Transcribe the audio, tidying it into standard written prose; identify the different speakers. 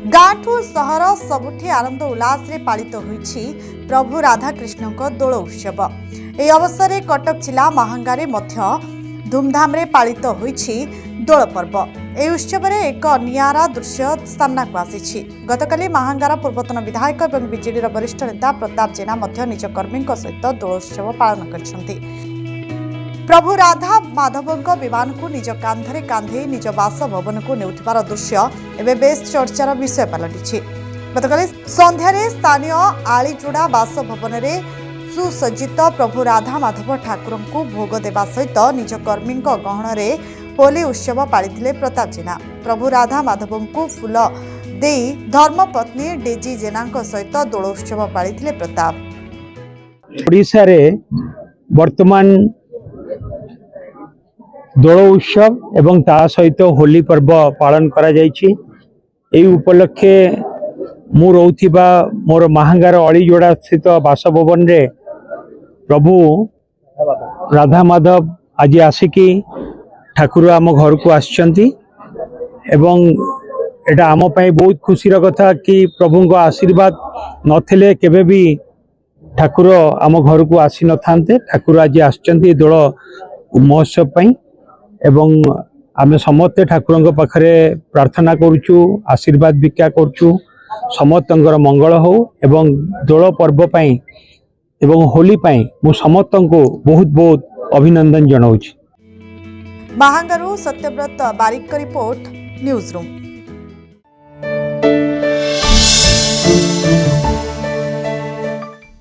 Speaker 1: गाँठू सहर सबुठी आनंद उल्लास रे पालित होईछि प्रभु राधाकृष्ण दोल उत्सव। एही अवसर में कटक जिला महांगारे मध्य धूमधाम रे पालित होईछि दोल पर्व। एही उत्सव में एक नियारा दृश्य सामना को आसीछि। गतकाली महांगार पूर्वतन विधायक और बीजेडी वरिष्ठ नेता प्रताप जेना मध्य निज कर्मी सहित दोल उत्सव पालन करछन्ति। प्रभु राधा माधवଙ୍କ विमान निज कांधरे कांधे निज बासभवन को नेउथिबार दृश्य एवं बेस चर्चार विषय पलटिछि। गतकाली संध्यारे स्थानीय आलीचुड़ा बासभवन में सुसज्जित प्रभु राधा माधव ठाकुर को भोग देवा सहित निज कर्मी गहन में होली उत्सव पालिथिले प्रताप जेना। प्रभु राधा माधव को फूल देई धर्मपत्नी डेजी जेना सहित दोल उत्सव पालिथिले प्रताप।
Speaker 2: ओडिशा रे वर्तमान दोल उत्सव एवं ता सहित होली पर्व पालन करा जायछि। एई उपलक्षे मु रहउथिबा मोर महांगार अलीजोड़ा स्थित बासभवन रे प्रभु राधा माधव आज आसिकी ठाकुर आम घर को आछंती एवं एटा आम पई बहुत खुशीर कथा कि प्रभु को आशीर्वाद नथिले केबे भी ठाकुर आम घर को आसी न थांते। ठाकुर आज आछंती दोल महोत्सव पई एवं आमे समस्त ठाकुर पाखरे प्रार्थना करुचु, आशीर्वाद भिक्षा करुचु, समस्तंकर मंगल हो एवं दोल पर्व पई एवं होली पई मु समस्त को बहुत बहुत अभिनंदन जनाउछि।
Speaker 1: महांगारू सत्यव्रत बारिक रिपोर्ट न्यूज रूम।